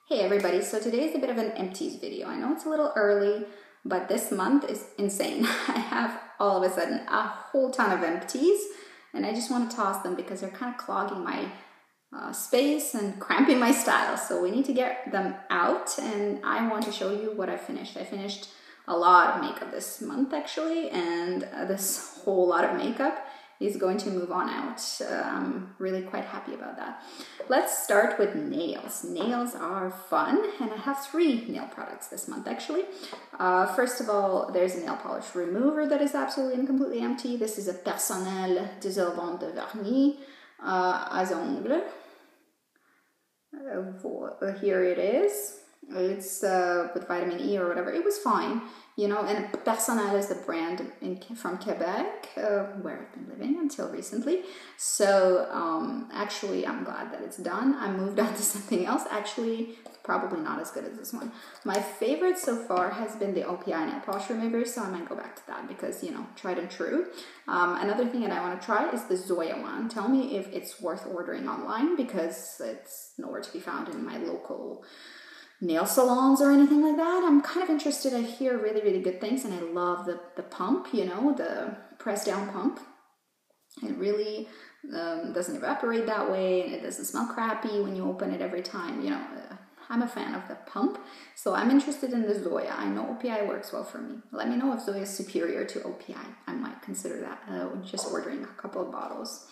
Hey everybody, so today is a bit of an empties video. I know it's a little early, but this month is insane. I have all of a sudden a whole ton of empties and I just want to toss them because they're kind of clogging my space and cramping my style. So we need to get them out and I want to show you what I finished. I finished a lot of makeup this month actually, and this whole lot of makeup is going to move on out. I'm really quite happy about that. Let's start with nails. Nails are fun, and I have 3 nail products this month actually. First of all, there's a nail polish remover that is absolutely and completely empty. This is a Personnel Dissolvant de Vernis à ongles. Here it is. It's with vitamin E or whatever. It was fine, you know, and Personnel is the brand from Quebec, where I've been living until recently. So actually, I'm glad that it's done. I moved on to something else. Actually, probably not as good as this one. My favorite so far has been the OPI nail polish remover, so I might go back to that because, you know, tried and true. Another thing that I want to try is the Zoya one. Tell me if it's worth ordering online because it's nowhere to be found in my local nail salons or anything like that. I'm kind of interested. I hear really, really good things, and I love the pump, you know, the press down pump. It really doesn't evaporate that way, and it doesn't smell crappy when you open it every time, you know. I'm a fan of the pump, so I'm interested in the Zoya. I know OPI works well for me. Let me know if Zoya is superior to OPI. I might consider that, just ordering a couple of bottles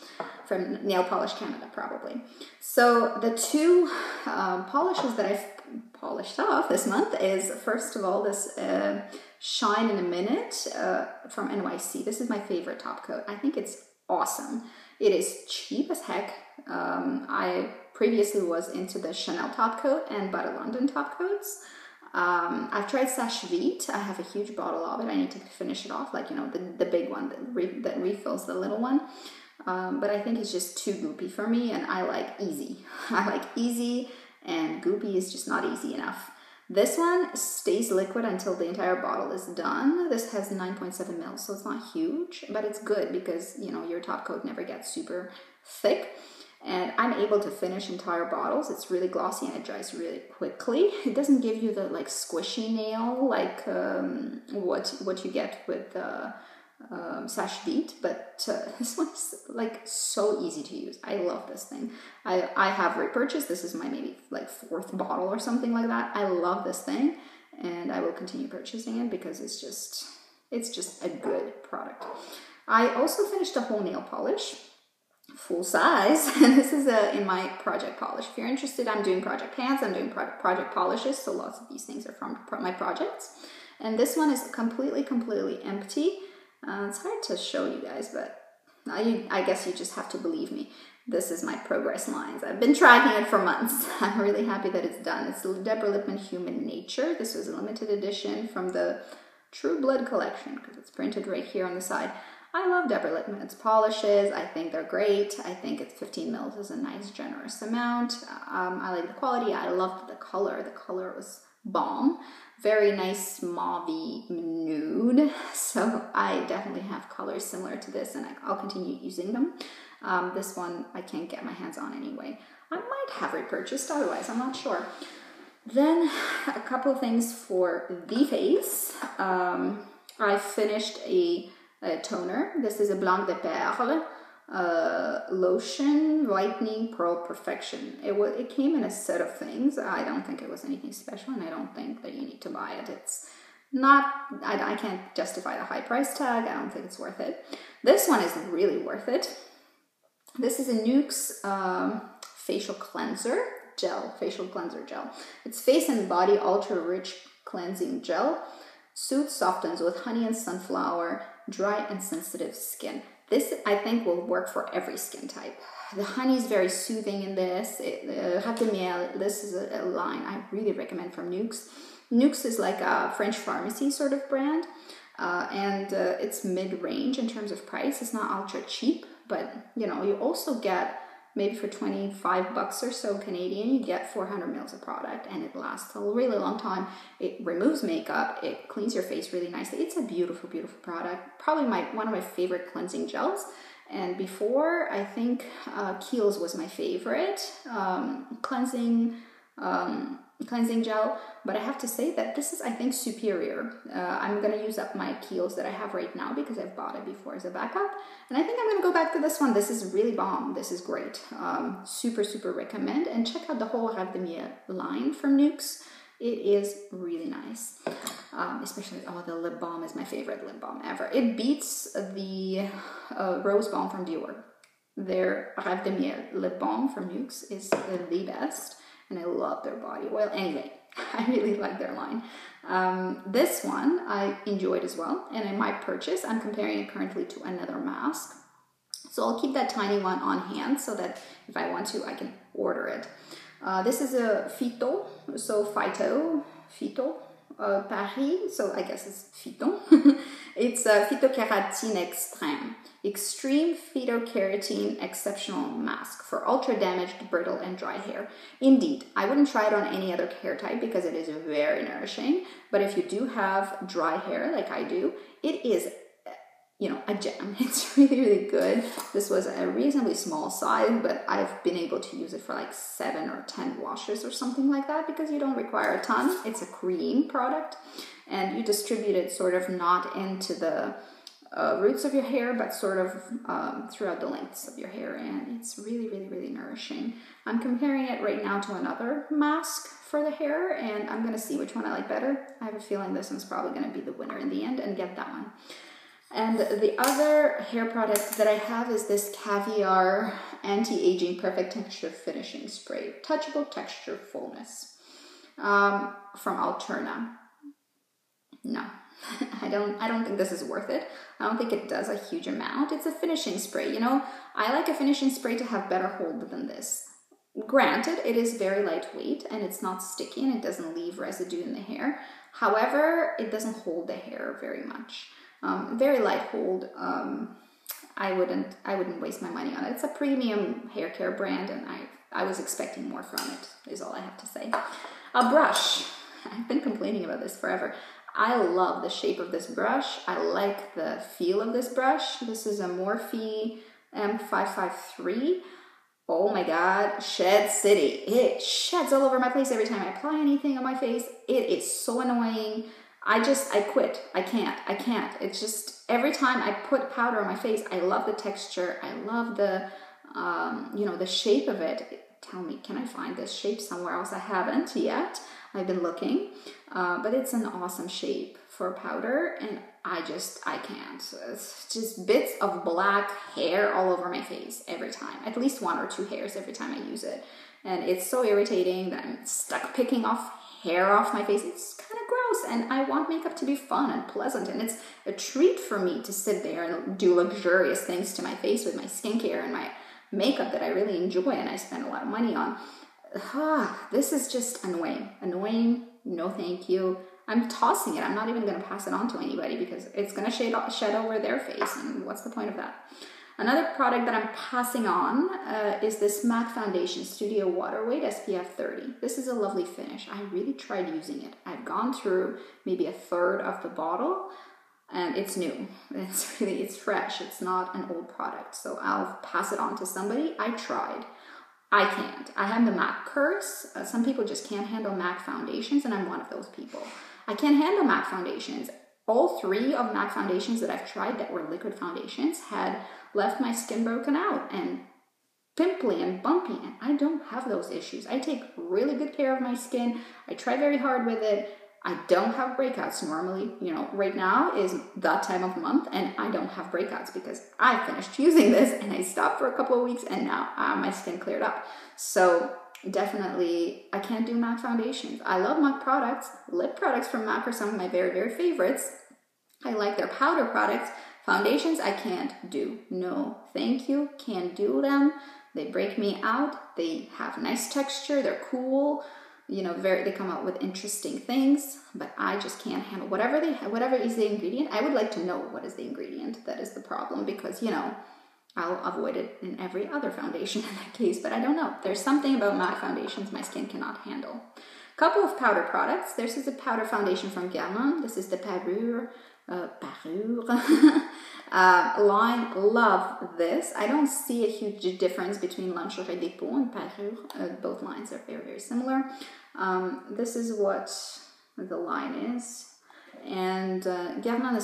from Nail Polish Canada probably. So the 2 polishes that I've polished off this month is, first of all, this Shine in a Minute from NYC. This is my favorite top coat. I think it's awesome. It is cheap as heck. I previously was into the Chanel top coat and Butter London top coats. I've tried Sache Vite. I have a huge bottle of it. I need to finish it off, like, you know, the big one that refills the little one. But I think it's just too goopy for me, and I like easy. I like easy, and goopy is just not easy enough. This one stays liquid until the entire bottle is done. This has 9.7 mils, so it's not huge, but it's good because, you know, your top coat never gets super thick. And I'm able to finish entire bottles. It's really glossy and it dries really quickly. It doesn't give you the like squishy nail like what you get with Sache Vite, but this one's like so easy to use. I love this thing. I have repurchased. This is my maybe like 4th bottle or something like that. I love this thing, and I will continue purchasing it because it's just a good product. I also finished a whole nail polish, full size, and this is in my project polish. If you're interested, I'm doing project pans, I'm doing project polishes, so lots of these things are from my projects. And this one is completely empty. It's hard to show you guys, but I guess you just have to believe me. This is my progress lines. I've been tracking it for months. I'm really happy that it's done. It's Deborah Lippmann Human Nature. This was a limited edition from the True Blood collection because it's printed right here on the side. I love Deborah Lippmann's polishes. I think they're great. I think it's 15 mils is a nice, generous amount. I like the quality. I loved the color. The color was bomb. Very nice mauvey nude. So I definitely have colors similar to this, and I'll continue using them. This one I can't get my hands on anyway. I might have repurchased otherwise. I'm not sure. Then a couple of things for the face. I finished a toner. This is a Blanc de Perle lotion whitening pearl perfection. It came in a set of things. I don't think it was anything special, and I don't think that you need to buy it. It's not, I can't justify the high price tag. I don't think it's worth it. This one is really worth it. This is a Nuxe facial cleanser gel. It's face and body ultra rich cleansing gel. Soothes, softens with honey and sunflower, dry and sensitive skin. This, I think, will work for every skin type. The honey is very soothing in this. Rat de Miel, this is a line I really recommend from Nuxe. Nuxe is like a French pharmacy sort of brand, and it's mid-range in terms of price. It's not ultra cheap, but, you know, you also get, maybe for 25 bucks or so Canadian, you get 400 mils of product, and it lasts a really long time. It removes makeup, it cleans your face really nicely. It's a beautiful, beautiful product. Probably one of my favorite cleansing gels. And before, I think Kiehl's was my favorite cleansing cleansing gel, but I have to say that this is, I think, superior. I'm going to use up my Kiehl's that I have right now because I've bought it before as a backup, and I think I'm going to go back to this one. This is really bomb. This is great. Super, super recommend, and check out the whole Rêve de Miel line from Nuxe. It is really nice, especially, oh, the lip balm is my favorite lip balm ever. It beats the Rose Balm from Dior. Their Rêve de Miel lip balm from Nuxe is the best, and I love their body oil. Anyway, I really like their line. This one I enjoyed as well, and I might purchase. I'm comparing it currently to another mask, so I'll keep that tiny one on hand so that if I want to, I can order it. This is a Phyto, so Paris, so I guess it's Phyto. It's a Phytokératine Extreme Phytokératine Exceptional Mask for ultra damaged, brittle, and dry hair. Indeed, I wouldn't try it on any other hair type because it is very nourishing, but if you do have dry hair like I do, it is, you know, a gem. It's really, really good. This was a reasonably small size, but I've been able to use it for like 7 or 10 washes or something like that because you don't require a ton. It's a cream product, and you distribute it sort of not into the roots of your hair, but sort of throughout the lengths of your hair, and it's really, really, really nourishing. I'm comparing it right now to another mask for the hair, and I'm going to see which one I like better. I have a feeling this one's probably going to be the winner in the end, and get that one. And the other hair product that I have is this Caviar Anti-Aging Perfect Texture Finishing Spray. Touchable Texture Fullness from Alterna. No, I don't think this is worth it. I don't think it does a huge amount. It's a finishing spray. You know, I like a finishing spray to have better hold than this. Granted, it is very lightweight and it's not sticky and it doesn't leave residue in the hair. However, it doesn't hold the hair very much. Very light hold. I wouldn't waste my money on it. It's a premium hair care brand, and I was expecting more from it, is all I have to say. A brush. I've been complaining about this forever. I love the shape of this brush. I like the feel of this brush. This is a Morphe M553. Oh my God, Shed City. It sheds all over my face every time I apply anything on my face. It is so annoying. I quit. I can't. It's just, every time I put powder on my face, I love the texture. I love the, the shape of it. Tell me, can I find this shape somewhere else? I haven't yet. I've been looking, but it's an awesome shape for powder, and I can't. It's just bits of black hair all over my face every time. At least 1 or 2 hairs every time I use it. And it's so irritating that I'm stuck picking off hair off my face. It's kind of gross, and I want makeup to be fun and pleasant, and it's a treat for me to sit there and do luxurious things to my face with my skincare and my makeup that I really enjoy and I spend a lot of money on. This is just annoying. No thank you. I'm tossing it. I'm not even going to pass it on to anybody because it's going to shed over their face, and what's the point of that? Another product that I'm passing on is this MAC Foundation Studio Water Weight SPF 30. This is a lovely finish. I really tried using it. I've gone through maybe a third of the bottle, and it's new. It's fresh. It's not an old product. So I'll pass it on to somebody. I tried. I can't. I have the MAC curse. Some people just can't handle MAC foundations, and I'm one of those people. I can't handle MAC foundations. All 3 of MAC foundations that I've tried that were liquid foundations had left my skin broken out and pimply and bumpy, and I don't have those issues. I take really good care of my skin. I try very hard with it. I don't have breakouts normally. You know, right now is that time of month, and I don't have breakouts because I finished using this and I stopped for a couple of weeks, and now my skin cleared up. So definitely, I can't do MAC foundations. I love MAC products. Lip products from MAC are some of my very, very favorites. I like their powder products. Foundations, I can't do. No, thank you. Can't do them. They break me out. They have nice texture. They're cool. You know, they come out with interesting things, but I just can't handle whatever is the ingredient. I would like to know what is the ingredient. That is the problem, because, you know, I'll avoid it in every other foundation in that case, but I don't know. There's something about MAC foundations my skin cannot handle. Couple of powder products. This is a powder foundation from Guerlain. This is the Parure Line, love this. I don't see a huge difference between Lingerie Dépôt and Parure. Both lines are very, very similar. This is what the line is. And Guerlain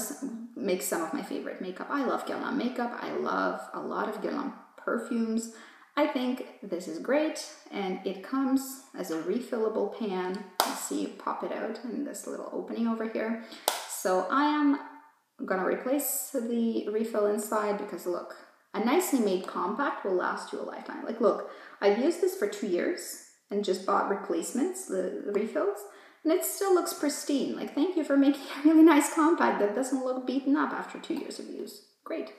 makes some of my favorite makeup. I love Guerlain makeup. I love a lot of Guerlain perfumes. I think this is great, and it comes as a refillable pan. You see, you pop it out in this little opening over here. So I am gonna replace the refill inside because look, a nicely made compact will last you a lifetime. Like look, I've used this for 2 years and just bought replacements, the refills, and it still looks pristine. Like, thank you for making a really nice compact that doesn't look beaten up after 2 years of use. Great.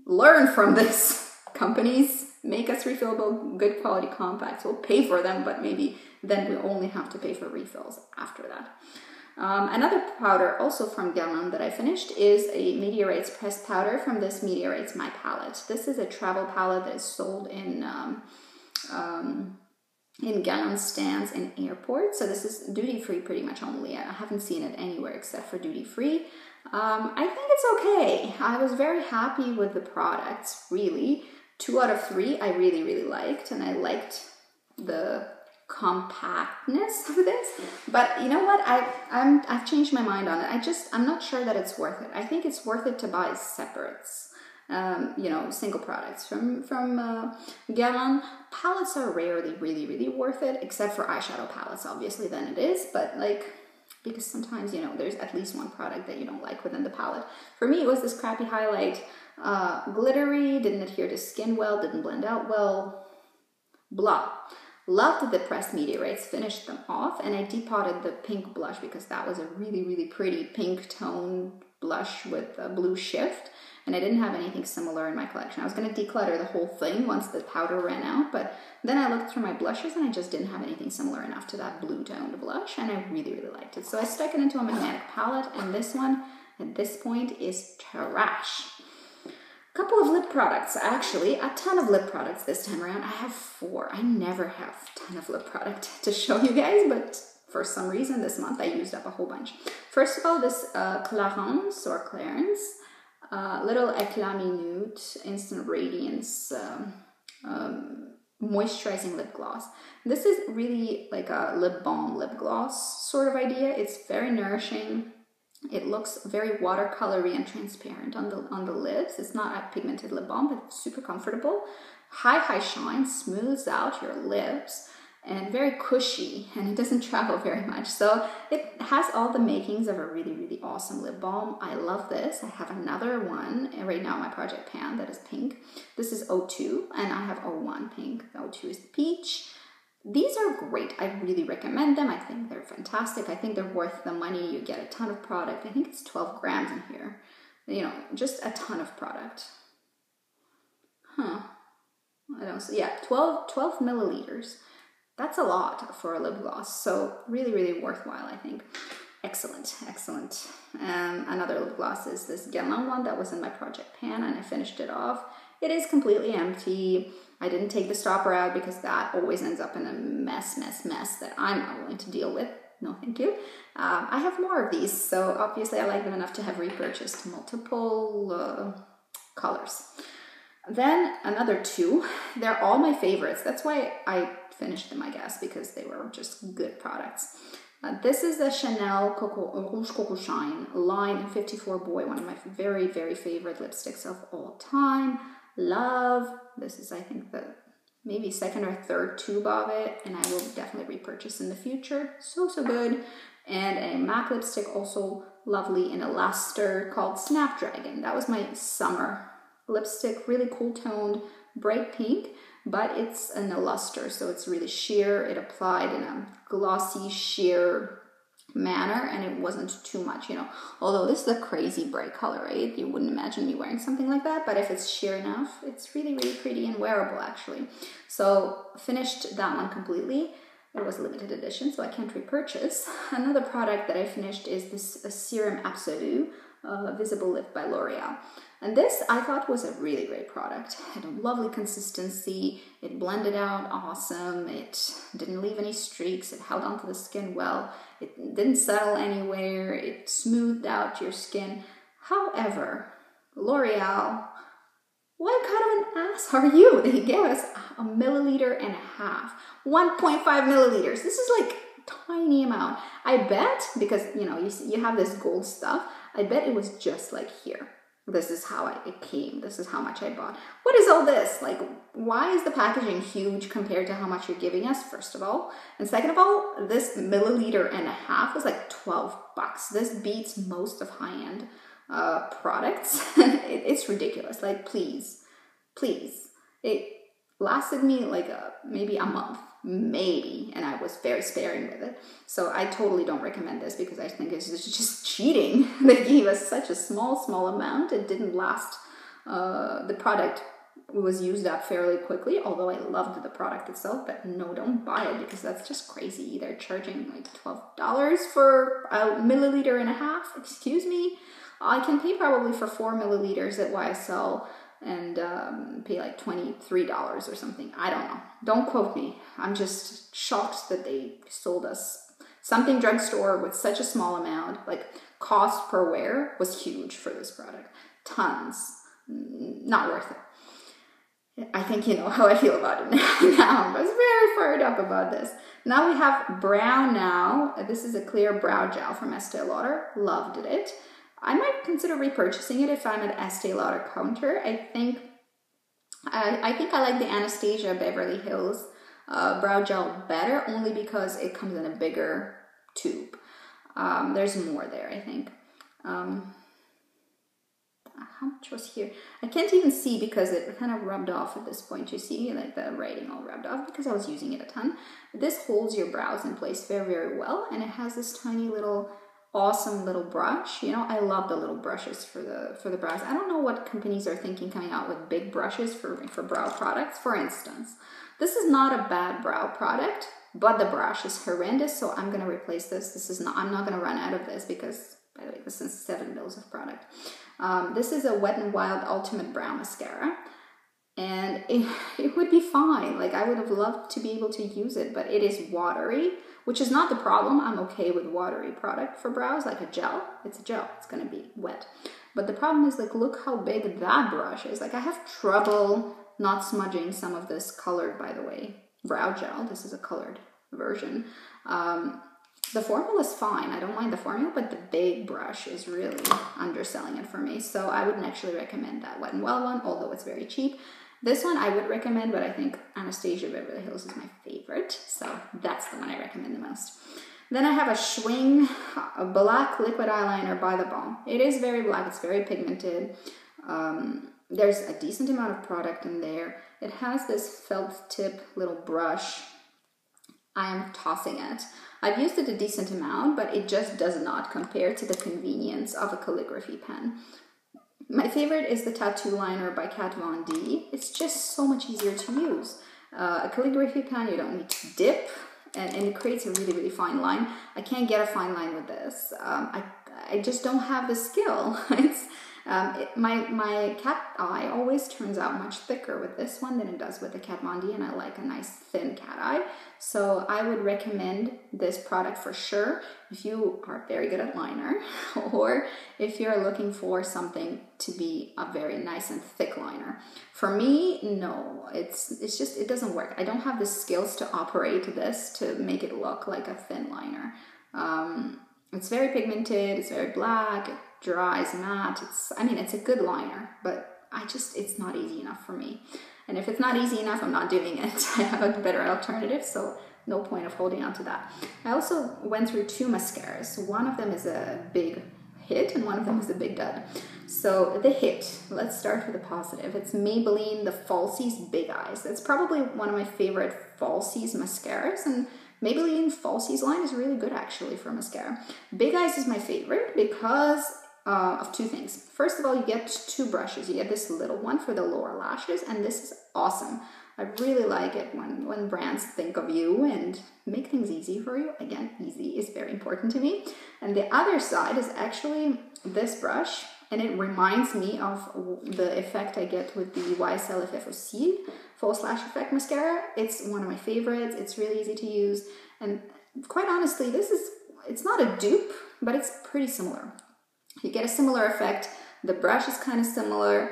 Learn from this. Companies, make us refillable, good quality compacts. We'll pay for them, but maybe then we only have to pay for refills after that. Another powder also from Guerlain that I finished is a Meteorites pressed powder from this Meteorites My Palette. This is a travel palette that is sold in Guerlain stands in airports. So this is duty-free pretty much only. I haven't seen it anywhere except for duty-free. I think it's okay. I was very happy with the products, really. 2 out of 3 I really, really liked, and I liked the compactness of this. But you know what? I've changed my mind on it. I'm not sure that it's worth it. I think it's worth it to buy separates. You know, single products from Guerlain. Palettes are rarely really, really worth it, except for eyeshadow palettes, obviously, then it is. But like, because sometimes, you know, there's at least one product that you don't like within the palette. For me, it was this crappy highlight. Glittery, didn't adhere to skin well, didn't blend out well, blah. Loved the pressed Meteorites, finished them off, and I depotted the pink blush because that was a really, really pretty pink tone blush with a blue shift, and I didn't have anything similar in my collection. I was going to declutter the whole thing once the powder ran out, but then I looked through my blushes and I just didn't have anything similar enough to that blue toned blush, and I really, really liked it. So I stuck it into a magnetic palette, and this one at this point is trash. Couple of lip products, actually, a ton of lip products this time around. I have 4. I never have a ton of lip product to show you guys, but for some reason this month I used up a whole bunch. First of all, this Clarins or Clarins Little Eclat Minute Instant Radiance moisturizing lip gloss. This is really like a lip balm lip gloss sort of idea. It's very nourishing. It looks very watercolory and transparent on the lips. It's not a pigmented lip balm, but it's super comfortable. High shine, smooths out your lips, and very cushy, and it doesn't travel very much. So it has all the makings of a really, really awesome lip balm. I love this. I have another one right now in my project pan that is pink. This is 02, and I have 01 pink. 02 is the peach. These are great. I really recommend them. I think they're fantastic. I think they're worth the money. You get a ton of product. I think it's 12 grams in here. You know, just a ton of product. I don't see. Yeah, 12 milliliters. That's a lot for a lip gloss. So really, really worthwhile, I think. Excellent. Another lip gloss is this Guerlain one that was in my project pan, and I finished it off. It is completely empty. I didn't take the stopper out because that always ends up in a mess that I'm not willing to deal with. No, thank you. I have more of these, so obviously I like them enough to have repurchased multiple colors. Then another 2. They're all my favorites. That's why I finished them, I guess, because they were just good products. This is the Chanel Rouge Coco Shine Line 54 Boy, one of my very, very favorite lipsticks of all time. Love. This is, I think, the maybe 2nd or 3rd tube of it, and I will definitely repurchase in the future. So good. And a MAC lipstick, also lovely, in a luster called Snapdragon. That was my summer lipstick, really cool toned, bright pink, but it's in a luster, so it's really sheer. It applied in a glossy, sheer manner, and it wasn't too much, you know. Although this is a crazy bright color, right? You wouldn't imagine me wearing something like that, but if it's sheer enough, it's really, really pretty and wearable, actually. So finished that one completely. It was a limited edition, so I can't repurchase. Another product that I finished is this Serum Absolu Visible Lift by L'Oreal. And this I thought was a really great product. It had a lovely consistency. It blended out awesome. It didn't leave any streaks. It held onto the skin well. It didn't settle anywhere. It smoothed out your skin. However, L'Oreal, what kind of an ass are you? They gave us 1.5 milliliters. 1.5 milliliters. This is like tiny amount. I bet, because you have this gold stuff, I bet it was just like here. This is how it came. This is how much I bought. What is all this? Like, why is the packaging huge compared to how much you're giving us, first of all? And second of all, this 1.5 milliliters was like $12. This beats most of high-end products. It's ridiculous. Like, please. It lasted me like maybe a month, and I was very sparing with it. So I totally don't recommend this because I think it's just cheating. They gave us such a small amount. It didn't last. The product was used up fairly quickly, although I loved the product itself. But no, don't buy it because that's just crazy. They're charging like $12 for 1.5 milliliters. Excuse me. I can pay probably for 4 milliliters at YSL and pay like $23 or something. I don't know. Don't quote me. I'm just shocked that they sold us something drugstore with such a small amount. Like, cost per wear was huge for this product. Tons. Not worth it. I think you know how I feel about it now. I was very fired up about this. Now we have Brow Now. This is a clear brow gel from Estee Lauder. Loved it. I might consider repurchasing it if I'm at Estee Lauder counter. I think I like the Anastasia Beverly Hills brow gel better, only because it comes in a bigger tube. There's more there, I think. How much was here? I can't even see because it kind of rubbed off at this point. You see, like the writing all rubbed off because I was using it a ton. This holds your brows in place very well, and it has this tiny little awesome little brush. I love the little brushes for the brows. I don't know what companies are thinking coming out with big brushes for brow products. For instance, this is not a bad brow product, but the brush is horrendous, so I'm going to replace this. I'm not going to run out of this because, by the way, this is 7 mils of product. This is a Wet n Wild Ultimate Brow Mascara, and it would be fine. Like, I would have loved to be able to use it, but it is watery, which is not the problem. I'm okay with watery product for brows, like a gel. It's a gel. It's going to be wet. But the problem is, like, look how big that brush is. Like, I have trouble not smudging some of this colored, by the way, brow gel. This is a colored version. The formula is fine. I don't mind the formula, but the big brush is really underselling it for me. So I wouldn't actually recommend that Wet n Wild one, although it's very cheap. This one I would recommend, but I think Anastasia Beverly Hills is my favorite. So that's the one I recommend the most. Then I have a Schwing Black Liquid Eyeliner by The Balm. It is very black. It's very pigmented. There's a decent amount of product in there. It has this felt tip little brush. I am tossing it. I've used it a decent amount, but it just does not compare to the convenience of a calligraphy pen. My favorite is the Tattoo Liner by Kat Von D. It's just so much easier to use. A calligraphy pen, you don't need to dip, and it creates a really fine line. I can't get a fine line with this. I just don't have the skill. My cat eye always turns out much thicker with this one than it does with the Kat Von D, and I like a nice thin cat eye. So I would recommend this product for sure if you are very good at liner, or if you're looking for something to be a very nice and thick liner. For me, no, it's just, it doesn't work. I don't have the skills to operate this to make it look like a thin liner. It's very pigmented, it's very black, it dries matte. It's a good liner, but it's not easy enough for me. And if it's not easy enough, I'm not doing it. I have a better alternative, so no point of holding on to that. I also went through 2 mascaras. One of them is a big hit and one of them is a big dud. So the hit, let's start with the positive. It's Maybelline the Falsies Big Eyes. That's probably one of my favorite Falsies mascaras, and Maybelline Falsies line is really good actually for mascara. Big Eyes is my favorite because of 2 things. First of all, you get 2 brushes. You get this little one for the lower lashes, and this is awesome. I really like it when brands think of you and make things easy for you. Again, easy is very important to me. And the other side is actually this brush, and it reminds me of the effect I get with the YSL Effet Fossil False Lash Effect Mascara. It's one of my favorites. It's really easy to use. And quite honestly, it's not a dupe, but it's pretty similar. You get a similar effect The brush is kind of similar.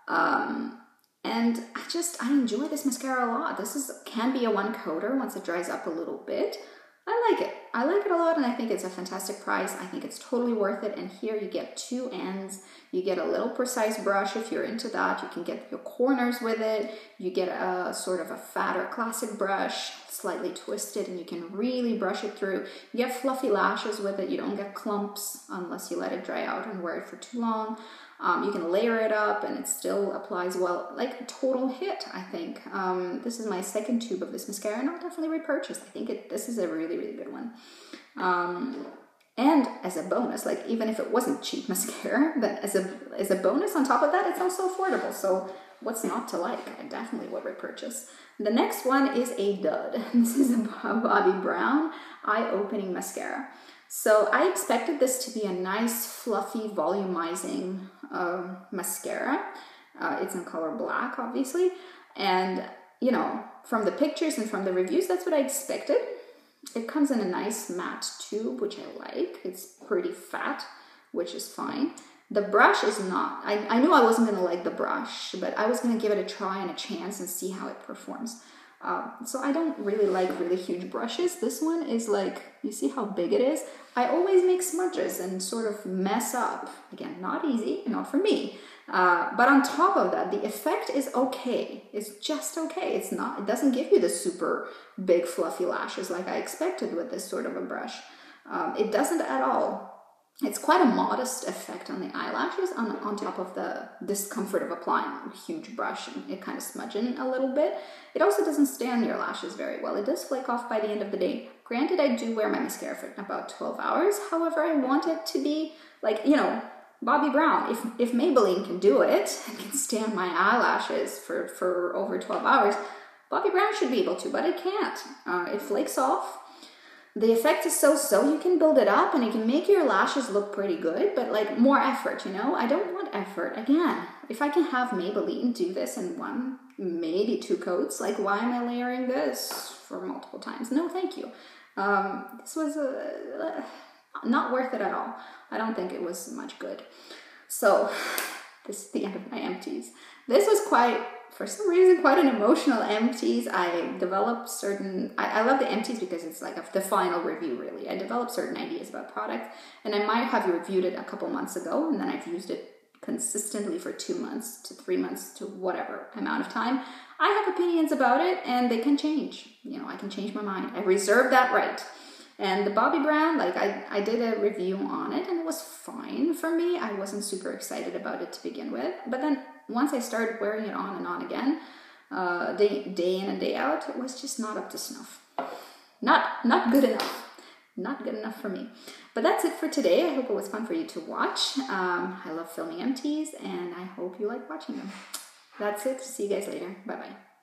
And I enjoy this mascara a lot. Can be a one coater once it dries up a little bit. I like it. I like it a lot, and I think it's a fantastic price. I think it's totally worth it. And here you get two ends. You get a little precise brush if you're into that. You can get your corners with it. You get a sort of a fatter classic brush, slightly twisted, and you can really brush it through. You get fluffy lashes with it. You don't get clumps unless you let it dry out and wear it for too long. You can layer it up and it still applies well, like a total hit, I think. This is my second tube of this mascara, and I'll definitely repurchase. I think this is a really, really good one. And as a bonus, like even if it wasn't cheap mascara, but as a bonus on top of that, it's also affordable. So what's not to like? I definitely would repurchase. The next one is a dud. This is a Bobbi Brown eye-opening mascara. So I expected this to be a nice, fluffy, volumizing mascara. It's in color black, obviously. And, you know, from the pictures and from the reviews, that's what I expected. It comes in a nice matte tube, which I like. It's pretty fat, which is fine. The brush is not. I knew I wasn't going to like the brush, but I was going to give it a try and a chance and see how it performs. So I don't really like really huge brushes. This one is like, you see how big it is? I always make smudges and sort of mess up. Again, not easy, not for me. But on top of that, the effect is okay. It's just okay. It doesn't give you the super big fluffy lashes like I expected with this sort of a brush. It doesn't at all. It's quite a modest effect on the eyelashes on top of the discomfort of applying a huge brush and it kind of smudging a little bit. It also doesn't stay on your lashes very well. It does flake off by the end of the day. Granted, I do wear my mascara for about 12 hours. However, I want it to be like, you know, Bobbi Brown. If Maybelline can do it and can stay on my eyelashes for over 12 hours, Bobbi Brown should be able to, but it can't. It flakes off. The effect is so-so. You can build it up and you can make your lashes look pretty good, but like more effort, you know? I don't want effort. Again, if I can have Maybelline do this in one, maybe two coats, like why am I layering this for multiple times? No, thank you. This was not worth it at all. I don't think it was much good. So this is the end of my empties. This was for some reason, quite an emotional empties. I developed I love the empties because it's like the final review, really. I developed certain ideas about product, and I might have reviewed it a couple months ago, and then I've used it consistently for 2 months to 3 months to whatever amount of time. I have opinions about it, and they can change. You know, I can change my mind. I reserve that right. And the Bobbi Brown, like I did a review on it, and it was fine for me. I wasn't super excited about it to begin with, but then once I started wearing it on and on again, day in and day out, it was just not up to snuff. Not good enough. Not good enough for me. But that's it for today. I hope it was fun for you to watch. I love filming empties, and I hope you like watching them. That's it. See you guys later. Bye-bye.